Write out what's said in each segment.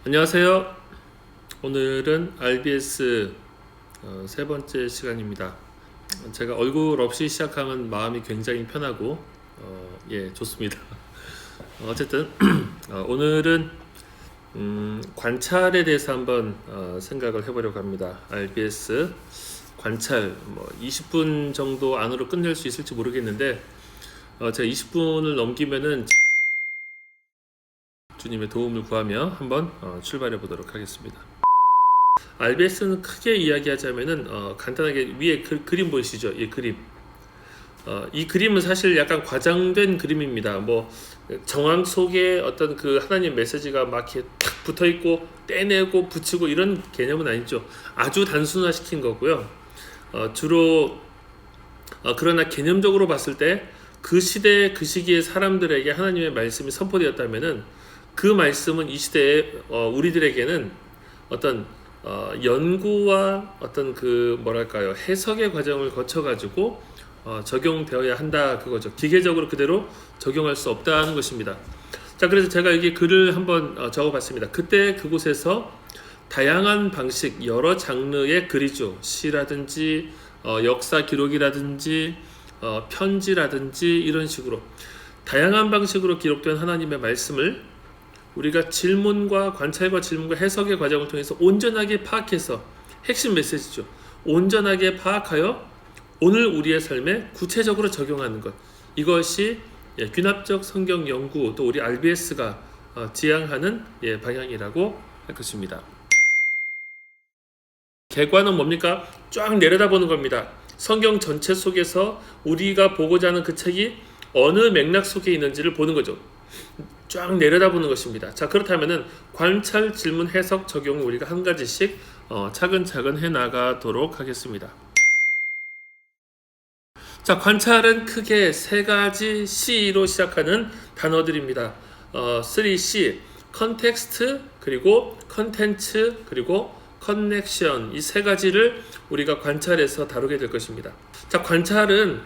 안녕하세요. 오늘은 RBS 세 번째 시간입니다. 제가 얼굴 없이 시작하면 마음이 굉장히 편하고 좋습니다. 어쨌든 오늘은 관찰에 대해서 한번 생각을 해보려고 합니다. RBS 관찰 20분 정도 안으로 끝낼 수 있을지 모르겠는데 제가 20분을 넘기면은 주님의 도움을 구하며 한번 출발해 보도록 하겠습니다. RBS는 크게 이야기하자면은 간단하게 위에 그림 보이시죠? 이 그림. 이 그림은 사실 약간 과장된 그림입니다. 정황 속에 어떤 그 하나님 메시지가 막 이렇게 탁 붙어 있고 떼내고 붙이고 이런 개념은 아니죠. 아주 단순화시킨 거고요. 주로 그러나 개념적으로 봤을 때 그 시대 그 시기의 사람들에게 하나님의 말씀이 선포되었다면은 그 말씀은 이 시대에 우리들에게는 어떤 연구와 어떤 그 뭐랄까요 해석의 과정을 거쳐가지고 적용되어야 한다 그거죠. 기계적으로 그대로 적용할 수 없다는 것입니다. 자, 그래서 제가 여기 글을 한번 적어봤습니다. 그때 그곳에서 다양한 방식, 여러 장르의 글이죠. 시라든지 역사 기록이라든지 편지라든지 이런 식으로 다양한 방식으로 기록된 하나님의 말씀을 우리가 질문과 관찰과 질문과 해석의 과정을 통해서 온전하게 파악해서 핵심 메시지죠. 온전하게 파악하여 오늘 우리의 삶에 구체적으로 적용하는 것. 이것이 귀납적 성경 연구 또 우리 RBS가 지향하는 방향이라고 할 것입니다. 개관은 뭡니까? 쫙 내려다보는 겁니다. 성경 전체 속에서 우리가 보고자 하는 그 책이 어느 맥락 속에 있는지를 보는 거죠. 쫙 내려다보는 것입니다. 자, 그렇다면은 관찰, 질문, 해석, 적용을 우리가 한 가지씩 차근차근 해나가도록 하겠습니다. 자, 관찰은 크게 세 가지 C로 시작하는 단어들입니다. 3C, 컨텍스트, 그리고 컨텐츠, 그리고 커넥션, 이 세 가지를 우리가 관찰해서 다루게 될 것입니다. 자, 관찰은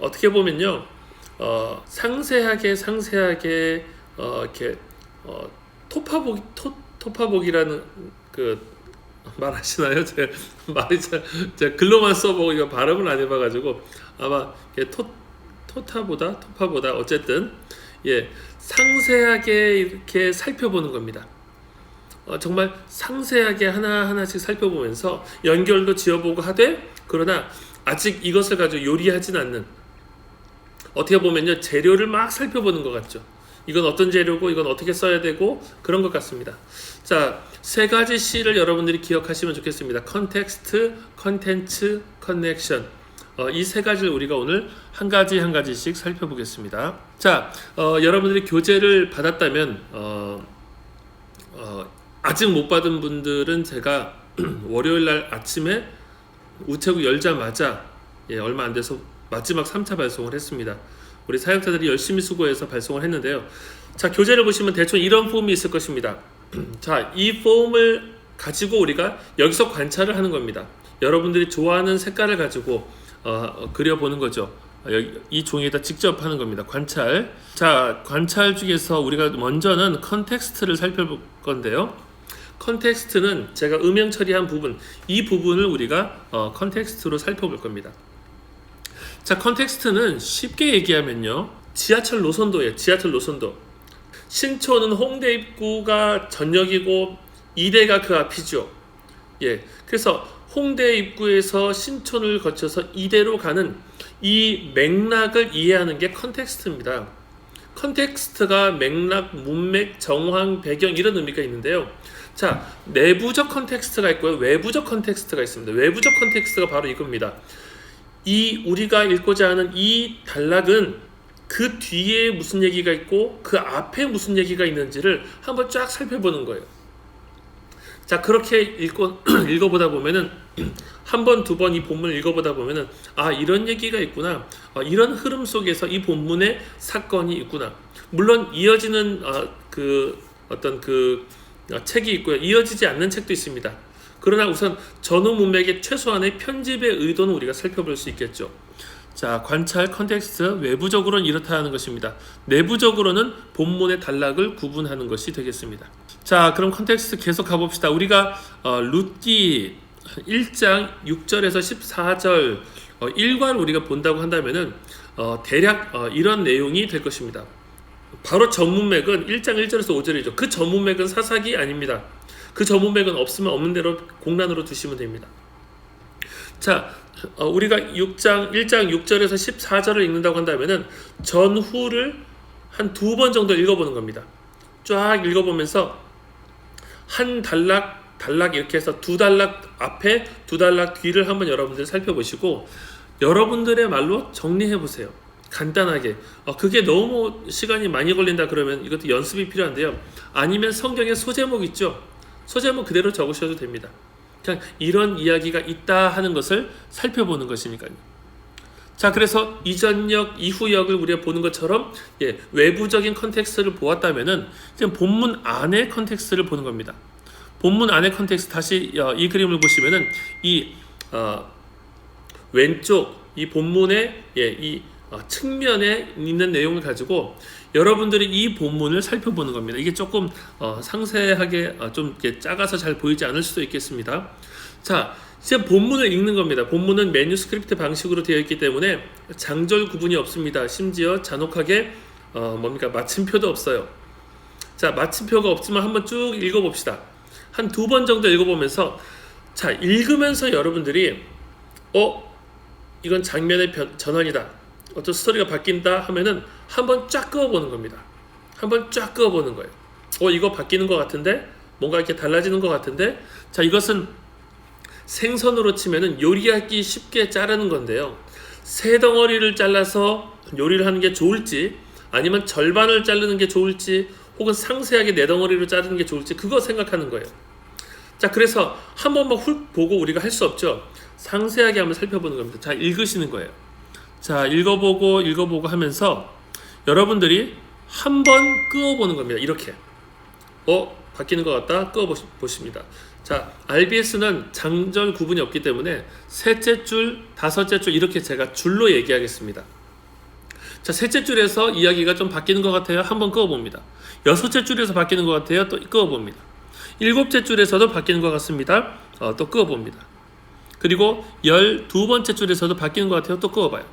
어떻게 보면요, 상세하게 이렇게 토파보기라는 그 말하시나요? 제가 글로만 써보고 이거 발음을 안 해봐가지고 아마 토파보다 어쨌든 상세하게 이렇게 살펴보는 겁니다. 정말 상세하게 하나하나씩 살펴보면서 연결도 지어보고 하되, 그러나 아직 이것을 가지고 요리하진 않는, 어떻게 보면요 재료를 막 살펴보는 것 같죠. 이건 어떤 재료고 이건 어떻게 써야 되고 그런 것 같습니다. 자, 세 가지 C를 여러분들이 기억하시면 좋겠습니다. 컨텍스트, 컨텐츠, 커넥션. 이 세 가지를 우리가 오늘 한 가지씩 살펴보겠습니다. 자, 여러분들이 교재를 받았다면 아직 못 받은 분들은 제가 월요일 날 아침에 우체국 열자마자 얼마 안 돼서 마지막 3차 발송을 했습니다. 우리 사역자들이 열심히 수고해서 발송을 했는데요. 자, 교재를 보시면 대충 이런 폼이 있을 것입니다. 자, 이 폼을 가지고 우리가 여기서 관찰을 하는 겁니다. 여러분들이 좋아하는 색깔을 가지고 그려보는 거죠. 이 종이에다 직접 하는 겁니다. 관찰. 자, 관찰 중에서 우리가 먼저는 컨텍스트를 살펴볼 건데요. 컨텍스트는 제가 음영 처리한 부분, 이 부분을 우리가 컨텍스트로 살펴볼 겁니다. 자, 컨텍스트는 쉽게 얘기하면요, 지하철 노선도예요. 지하철 노선도. 신촌은 홍대 입구가 전역이고 이대가 그 앞이죠. 그래서 홍대 입구에서 신촌을 거쳐서 이대로 가는 이 맥락을 이해하는 게 컨텍스트입니다. 컨텍스트가 맥락, 문맥, 정황, 배경 이런 의미가 있는데요. 자, 내부적 컨텍스트가 있고요, 외부적 컨텍스트가 있습니다. 외부적 컨텍스트가 바로 이겁니다. 이 우리가 읽고자 하는 이 단락은 그 뒤에 무슨 얘기가 있고 그 앞에 무슨 얘기가 있는지를 한번 쫙 살펴보는 거예요. 자, 그렇게 읽어보다 보면은 한 번, 두 번 이 본문을 읽어보다 보면은 이런 얘기가 있구나, 이런 흐름 속에서 이 본문에 사건이 있구나. 물론 이어지는 책이 있고요, 이어지지 않는 책도 있습니다. 그러나 우선 전후 문맥의 최소한의 편집의 의도는 우리가 살펴볼 수 있겠죠. 자, 관찰, 컨텍스트, 외부적으로는 이렇다 하는 것입니다. 내부적으로는 본문의 단락을 구분하는 것이 되겠습니다. 자, 그럼 컨텍스트 계속 가봅시다. 우리가 룻기 1장 6절에서 14절 일과를 우리가 본다고 한다면은 대략 이런 내용이 될 것입니다. 바로 전문맥은 1장 1절에서 5절이죠. 그 전문맥은 사사기 아닙니다. 그 전문맥은 없으면 없는 대로 공란으로 두시면 됩니다. 자, 우리가 1장 6절에서 14절을 읽는다고 한다면은 전후를 한 2번 정도 읽어보는 겁니다. 쫙 읽어보면서 한 단락 이렇게 해서 2단락 앞에 2단락 뒤를 한번 여러분들 살펴보시고 여러분들의 말로 정리해 보세요. 간단하게. 그게 너무 시간이 많이 걸린다 그러면 이것도 연습이 필요한데요. 아니면 성경에 소제목 있죠. 소제목 그대로 적으셔도 됩니다. 그냥 이런 이야기가 있다 하는 것을 살펴보는 것이니까요. 자, 그래서 이전역, 이후역을 우리가 보는 것처럼 외부적인 컨텍스트를 보았다면은 지금 본문 안의 컨텍스트를 보는 겁니다. 본문 안의 컨텍스트, 다시 이 그림을 보시면은 이 왼쪽 이 본문의 이 측면에 있는 내용을 가지고 여러분들이 이 본문을 살펴보는 겁니다. 이게 조금 상세하게 좀 이렇게 작아서 잘 보이지 않을 수도 있겠습니다. 자, 이제 본문을 읽는 겁니다. 본문은 매뉴스크립트 방식으로 되어 있기 때문에 장절 구분이 없습니다. 심지어 잔혹하게 마침표도 없어요. 자, 마침표가 없지만 한번 쭉 읽어봅시다. 한 2번 정도 읽어보면서, 자, 읽으면서 여러분들이 이건 장면의 전환이다, 어떤 스토리가 바뀐다 하면은 한번 쫙 그어보는 겁니다. 한번 쫙 그어보는 거예요. 이거 바뀌는 것 같은데, 뭔가 이렇게 달라지는 것 같은데. 자, 이것은 생선으로 치면은 요리하기 쉽게 자르는 건데요. 세 덩어리를 잘라서 요리를 하는 게 좋을지, 아니면 절반을 자르는 게 좋을지, 혹은 상세하게 네 덩어리로 자르는 게 좋을지, 그거 생각하는 거예요. 자, 그래서 한 번만 훌 보고 우리가 할 수 없죠. 상세하게 한번 살펴보는 겁니다. 자, 읽으시는 거예요. 자, 읽어보고 하면서 여러분들이 한 번 끄어보는 겁니다. 이렇게 바뀌는 것 같다, 끄어보십니다. 자, RBS는 장절 구분이 없기 때문에 셋째 줄, 다섯째 줄 이렇게 제가 줄로 얘기하겠습니다. 자, 셋째 줄에서 이야기가 좀 바뀌는 것 같아요. 한번 끄어봅니다. 여섯째 줄에서 바뀌는 것 같아요. 또 끄어봅니다. 일곱째 줄에서도 바뀌는 것 같습니다. 또 끄어봅니다. 그리고 12번째 줄에서도 바뀌는 것 같아요. 또 끄어봐요.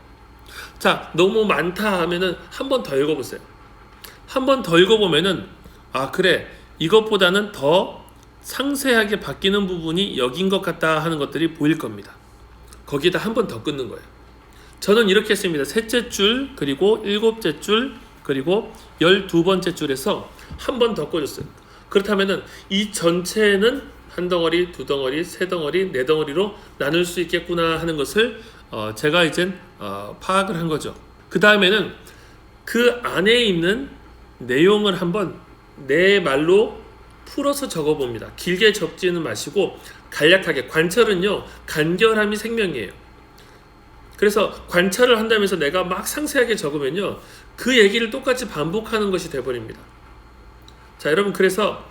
자, 너무 많다 하면은 한 번 더 읽어보세요. 한 번 더 읽어보면은 그래, 이것보다는 더 상세하게 바뀌는 부분이 여긴 것 같다 하는 것들이 보일 겁니다. 거기에다 한 번 더 끊는 거예요. 저는 이렇게 했습니다. 셋째 줄, 그리고 일곱째 줄, 그리고 12번째 줄에서 한 번 더 꽂았어요. 그렇다면은 이 전체는 한 덩어리, 두 덩어리, 세 덩어리, 네 덩어리로 나눌 수 있겠구나 하는 것을 제가 이젠 파악을 한 거죠. 그 다음에는 그 안에 있는 내용을 한번 내 말로 풀어서 적어봅니다. 길게 적지는 마시고 간략하게. 관철은요, 간결함이 생명이에요. 그래서 관찰을 한다면서 내가 막 상세하게 적으면요, 그 얘기를 똑같이 반복하는 것이 돼버립니다. 자, 여러분, 그래서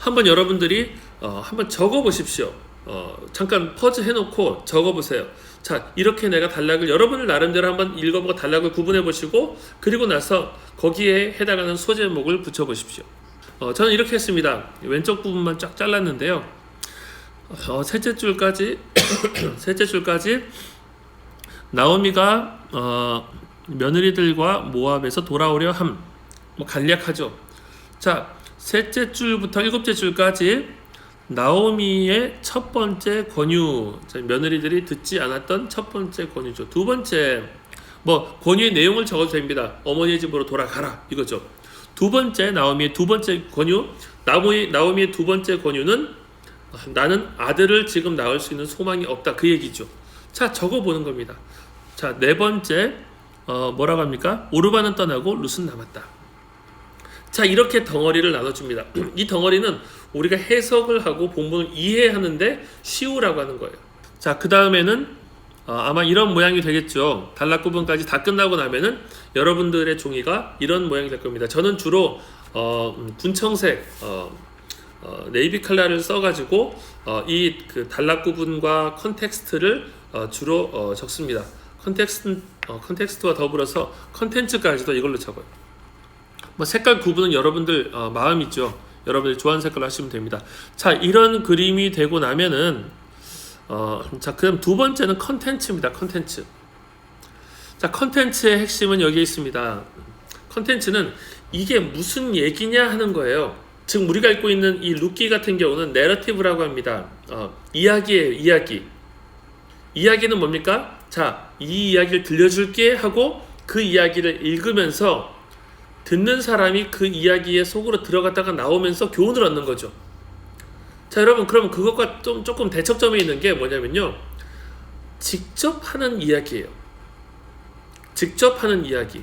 한번 여러분들이 한번 적어보십시오. 잠깐 퍼즈 해놓고 적어보세요. 자, 이렇게 내가 단락을 여러분을 나름대로 한번 읽어보고 단락을 구분해보시고, 그리고 나서 거기에 해당하는 소제목을 붙여보십시오. 저는 이렇게 했습니다. 왼쪽 부분만 쫙 잘랐는데요. 셋째 줄까지 셋째 줄까지 나오미가 며느리들과 모압에서 돌아오려 함. 간략하죠. 자, 셋째 줄부터 일곱째 줄까지 나오미의 첫 번째 권유, 며느리들이 듣지 않았던 첫 번째 권유죠. 두 번째, 권유의 내용을 적어도 됩니다. 어머니의 집으로 돌아가라, 이거죠. 두 번째, 나오미의 두 번째 권유. 나오미의 두 번째 권유는 나는 아들을 지금 낳을 수 있는 소망이 없다, 그 얘기죠. 자, 적어보는 겁니다. 자, 네 번째, 뭐라고 합니까? 오르바는 떠나고 룻은 남았다. 자, 이렇게 덩어리를 나눠줍니다. 이 덩어리는 우리가 해석을 하고 본문을 이해하는데 쉬우라고 하는 거예요. 자, 그 다음에는 아마 이런 모양이 되겠죠. 단락 구분까지 다 끝나고 나면은 여러분들의 종이가 이런 모양이 될 겁니다. 저는 주로 분청색, 네이비 컬러를 써가지고 이 그 단락 구분과 컨텍스트를 주로 적습니다. 컨텍스트와 더불어서 컨텐츠까지도 이걸로 적어요. 뭐 색깔 구분은 여러분들 마음이죠. 여러분들이 좋아하는 색깔로 하시면 됩니다. 자, 이런 그림이 되고 나면은 자, 그럼 두 번째는 컨텐츠입니다. 컨텐츠. 자, 컨텐츠의 핵심은 여기에 있습니다. 컨텐츠는 이게 무슨 얘기냐 하는 거예요. 지금 우리가 읽고 있는 이 룻기 같은 경우는 내러티브라고 합니다. 이야기예요. 이야기. 이야기는 뭡니까? 자, 이 이야기를 들려줄게 하고 그 이야기를 읽으면서 듣는 사람이 그 이야기의 속으로 들어갔다가 나오면서 교훈을 얻는 거죠. 자, 여러분, 그러면 그것과 좀 조금 대척점에 있는 게 뭐냐면요, 직접 하는 이야기예요. 직접 하는 이야기.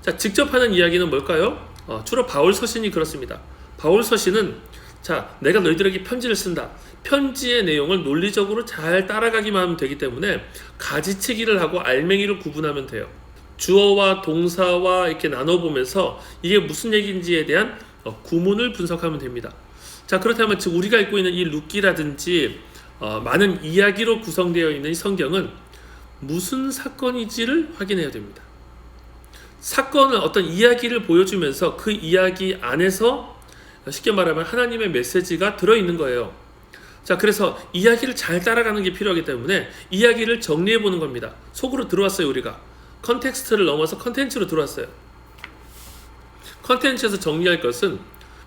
자, 직접 하는 이야기는 뭘까요? 주로 바울 서신이 그렇습니다. 바울 서신은, 자, 내가 너희들에게 편지를 쓴다. 편지의 내용을 논리적으로 잘 따라가기만 하면 되기 때문에 가지치기를 하고 알맹이를 구분하면 돼요. 주어와 동사와 이렇게 나눠보면서 이게 무슨 얘기인지에 대한 구문을 분석하면 됩니다. 자, 그렇다면 지금 우리가 읽고 있는 이 룻기라든지 많은 이야기로 구성되어 있는 이 성경은 무슨 사건인지를 확인해야 됩니다. 사건을 어떤 이야기를 보여주면서 그 이야기 안에서 쉽게 말하면 하나님의 메시지가 들어있는 거예요. 자, 그래서 이야기를 잘 따라가는 게 필요하기 때문에 이야기를 정리해 보는 겁니다. 속으로 들어왔어요. 우리가 컨텍스트를 넘어서 컨텐츠로 들어왔어요. 컨텐츠에서 정리할 것은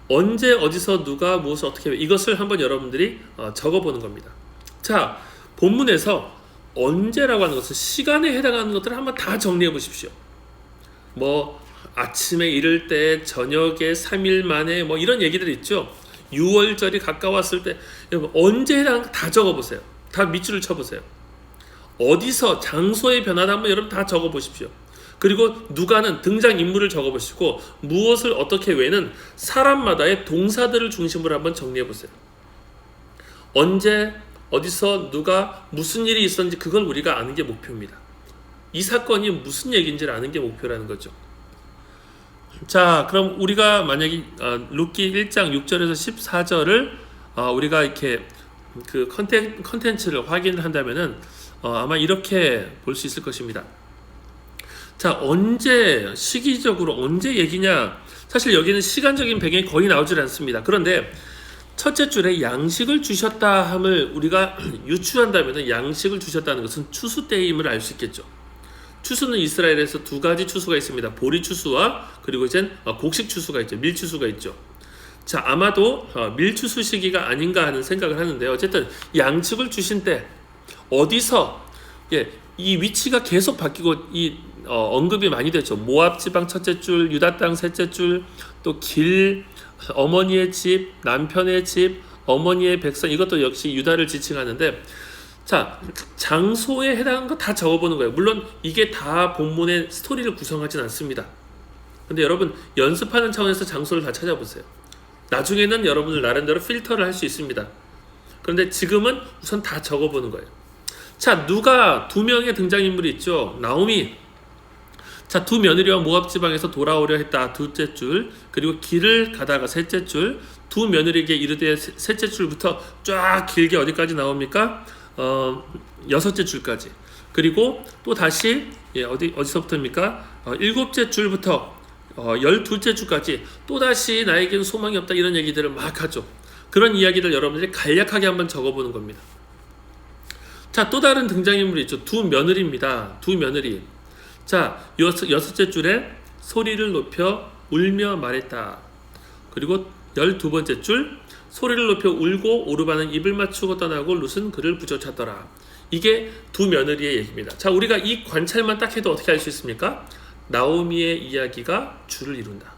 언제 어디서 누가 무엇을 어떻게 해, 이것을 한번 여러분들이 적어보는 겁니다. 자, 본문에서 언제라고 하는 것은 시간에 해당하는 것들을 한번 다 정리해 보십시오. 뭐 아침에 이를 때, 저녁에 3일 만에 뭐 이런 얘기들 있죠. 6월절이 가까웠을 때, 여러분 언제 해당하는 다 적어보세요. 다 밑줄을 쳐보세요. 어디서, 장소의 변화를 한번 여러분 다 적어보십시오. 그리고 누가는 등장인물을 적어보시고 무엇을 어떻게 외는 사람마다의 동사들을 중심으로 한번 정리해보세요. 언제, 어디서, 누가, 무슨 일이 있었는지 그걸 우리가 아는 게 목표입니다. 이 사건이 무슨 얘기인지를 아는 게 목표라는 거죠. 자, 그럼 우리가 만약에 룻기 1장 6절에서 14절을 우리가 이렇게 그 컨텐츠를 확인을 한다면은 아마 이렇게 볼 수 있을 것입니다. 자, 언제, 시기적으로 언제 얘기냐? 사실 여기는 시간적인 배경이 거의 나오질 않습니다. 그런데 첫째 줄에 양식을 주셨다 함을 우리가 유추한다면 양식을 주셨다는 것은 추수 때임을 알 수 있겠죠. 추수는 이스라엘에서 두 가지 추수가 있습니다. 보리 추수와 그리고 이제 곡식 추수가 있죠. 밀 추수가 있죠. 자, 아마도 밀 추수 시기가 아닌가 하는 생각을 하는데요. 어쨌든 양식을 주신 때 어디서, 이 위치가 계속 바뀌고 이 언급이 많이 됐죠. 모압 지방 첫째 줄, 유다 땅 셋째 줄, 또 길, 어머니의 집, 남편의 집, 어머니의 백성, 이것도 역시 유다를 지칭하는데, 자, 장소에 해당하는 거 다 적어보는 거예요. 물론 이게 다 본문의 스토리를 구성하진 않습니다. 근데 여러분 연습하는 차원에서 장소를 다 찾아보세요. 나중에는 여러분들 나름대로 필터를 할 수 있습니다. 그런데 지금은 우선 다 적어보는 거예요. 자, 누가 두 명의 등장인물이 있죠. 나오미. 자, 두 며느리와 모압 지방에서 돌아오려 했다. 둘째 줄. 그리고 길을 가다가 셋째 줄. 두 며느리에게 이르되 셋째 줄부터 쫙 길게 어디까지 나옵니까? 여섯째 줄까지. 그리고 또 다시 어디서부터입니까? 일곱째 줄부터 12째 줄까지 또 다시 나에게는 소망이 없다, 이런 얘기들을 막 하죠. 그런 이야기를 여러분들이 간략하게 한번 적어보는 겁니다. 자, 또 다른 등장인물이 있죠. 두 며느리입니다. 두 며느리. 자, 여섯째 줄에 소리를 높여 울며 말했다. 그리고 12번째 줄, 소리를 높여 울고 오르바는 입을 맞추고 떠나고 룻은 그를 부조찼더라. 이게 두 며느리의 얘기입니다. 자, 우리가 이 관찰만 딱 해도 어떻게 알 수 있습니까? 나오미의 이야기가 주를 이룬다.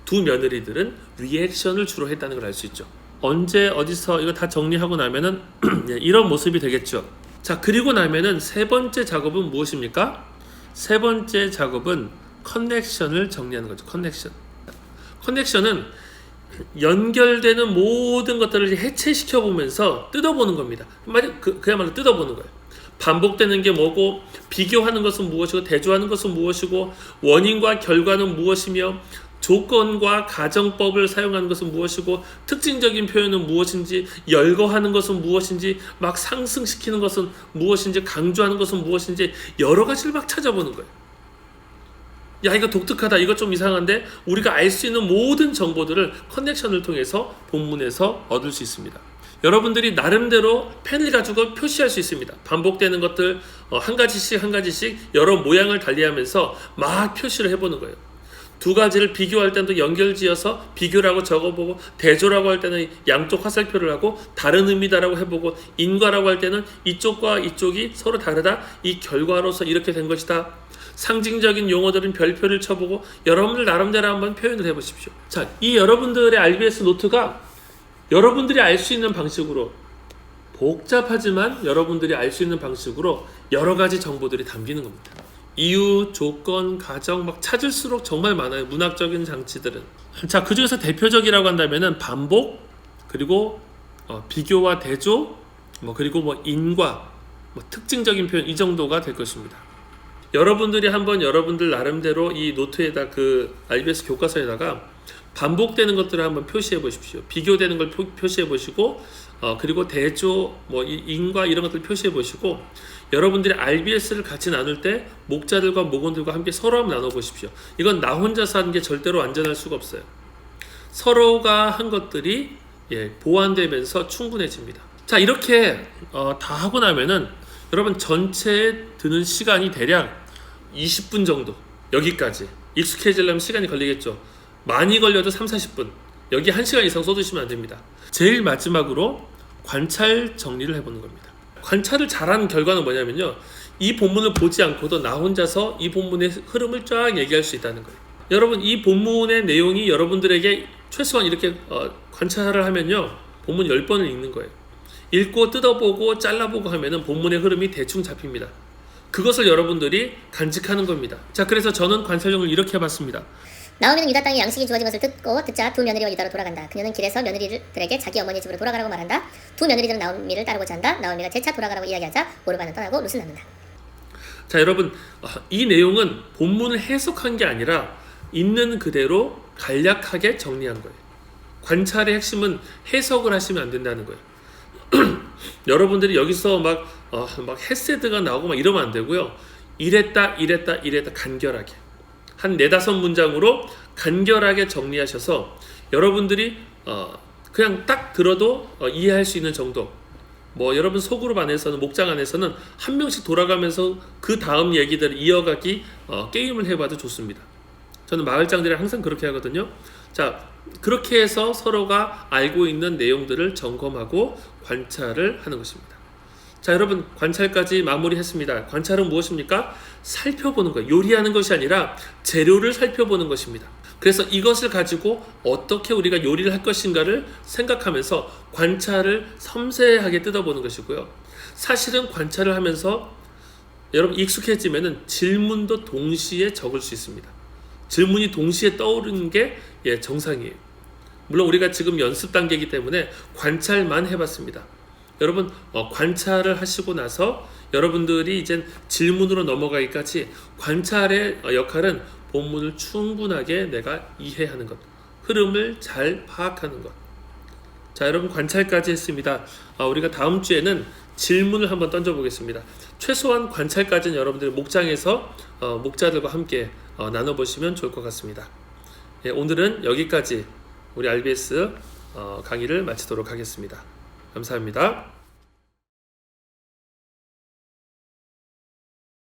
두 며느리들은 리액션을 주로 했다는 걸 알 수 있죠. 언제, 어디서, 이거 다 정리하고 나면은 이런 모습이 되겠죠. 자, 그리고 나면은 세 번째 작업은 무엇입니까? 세 번째 작업은 커넥션을 정리하는 거죠. 커넥션은 연결되는 모든 것들을 해체시켜 보면서 뜯어보는 겁니다. 그야말로 뜯어보는 거예요. 반복되는 게 뭐고, 비교하는 것은 무엇이고, 대조하는 것은 무엇이고, 원인과 결과는 무엇이며, 조건과 가정법을 사용하는 것은 무엇이고, 특징적인 표현은 무엇인지, 열거하는 것은 무엇인지, 막 상승시키는 것은 무엇인지, 강조하는 것은 무엇인지, 여러 가지를 막 찾아보는 거예요. 야, 이거 독특하다, 이거 좀 이상한데, 우리가 알 수 있는 모든 정보들을 커넥션을 통해서 본문에서 얻을 수 있습니다. 여러분들이 나름대로 펜을 가지고 표시할 수 있습니다. 반복되는 것들 한 가지씩 여러 모양을 달리하면서 막 표시를 해보는 거예요. 두 가지를 비교할 때는 연결지어서 비교라고 적어보고, 대조라고 할 때는 양쪽 화살표를 하고 다른 의미다라고 해보고, 인과라고 할 때는 이쪽과 이쪽이 서로 다르다, 이 결과로서 이렇게 된 것이다. 상징적인 용어들은 별표를 쳐보고 여러분들 나름대로 한번 표현을 해보십시오. 자, 이 여러분들의 RBS 노트가 여러분들이 알 수 있는 방식으로, 복잡하지만 여러분들이 알 수 있는 방식으로 여러 가지 정보들이 담기는 겁니다. 이유, 조건, 가정 막 찾을수록 정말 많아요. 문학적인 장치들은. 자, 그 중에서 대표적이라고 한다면은 반복, 그리고 비교와 대조, 그리고 인과, 특징적인 표현, 이 정도가 될 것입니다. 여러분들이 한번 여러분들 나름대로 이 노트에다, 그 RBS 교과서에다가 반복되는 것들을 한번 표시해 보십시오. 비교되는 걸 표시해 보시고, 그리고 대조, 인과 이런 것들을 표시해 보시고, 여러분들이 RBS를 같이 나눌 때 목자들과 목원들과 함께 서로 한번 나눠 보십시오. 이건 나 혼자서 하는 게 절대로 안전할 수가 없어요. 서로가 한 것들이 보완되면서 충분해집니다. 자, 이렇게 다 하고 나면은 여러분 전체에 드는 시간이 대략 20분 정도, 여기까지 익숙해지려면 시간이 걸리겠죠. 많이 걸려도 30-40분, 여기 1시간 이상 쏟으시면 안 됩니다. 제일 마지막으로 관찰 정리를 해보는 겁니다. 관찰을 잘하는 결과는 뭐냐면요, 이 본문을 보지 않고도 나 혼자서 이 본문의 흐름을 쫙 얘기할 수 있다는 거예요. 여러분, 이 본문의 내용이 여러분들에게 최소한 이렇게 관찰을 하면요, 본문 10번을 읽는 거예요. 읽고 뜯어보고 잘라보고 하면은 본문의 흐름이 대충 잡힙니다. 그것을 여러분들이 간직하는 겁니다. 자, 그래서 저는 관찰력을 이렇게 해봤습니다. 나오미는 유다 땅에 양식이 주어진 것을 듣자 두 며느리와 유다로 돌아간다. 그녀는 길에서 며느리들에게 자기 어머니 집으로 돌아가라고 말한다. 두 며느리들은 나오미를 따르고자 한다. 나오미가 재차 돌아가라고 이야기하자 오르바는 떠나고 룻을 낳는다. 자, 여러분, 이 내용은 본문을 해석한 게 아니라 있는 그대로 간략하게 정리한 거예요. 관찰의 핵심은 해석을 하시면 안 된다는 거예요. 여러분들이 여기서 막 헤세드가 나오고 막 이러면 안 되고요. 이랬다 간결하게 한 4-5 문장으로 간결하게 정리하셔서 여러분들이 그냥 딱 들어도 이해할 수 있는 정도. 여러분 소그룹 안에서는, 목장 안에서는 한 명씩 돌아가면서 그 다음 얘기들을 이어가기 게임을 해봐도 좋습니다. 저는 마을장들이 항상 그렇게 하거든요. 자, 그렇게 해서 서로가 알고 있는 내용들을 점검하고 관찰을 하는 것입니다. 자, 여러분, 관찰까지 마무리했습니다. 관찰은 무엇입니까? 살펴보는 거예요. 요리하는 것이 아니라 재료를 살펴보는 것입니다. 그래서 이것을 가지고 어떻게 우리가 요리를 할 것인가를 생각하면서 관찰을 섬세하게 뜯어보는 것이고요. 사실은 관찰을 하면서 여러분 익숙해지면은 질문도 동시에 적을 수 있습니다. 질문이 동시에 떠오르는 게 정상이에요. 물론 우리가 지금 연습 단계이기 때문에 관찰만 해봤습니다. 여러분, 관찰을 하시고 나서 여러분들이 이제 질문으로 넘어가기까지 관찰의 역할은 본문을 충분하게 내가 이해하는 것, 흐름을 잘 파악하는 것. 자, 여러분, 관찰까지 했습니다. 우리가 다음 주에는 질문을 한번 던져보겠습니다. 최소한 관찰까지는 여러분들 목장에서 목자들과 함께 나눠보시면 좋을 것 같습니다. 오늘은 여기까지 우리 RBS 강의를 마치도록 하겠습니다. 감사합니다.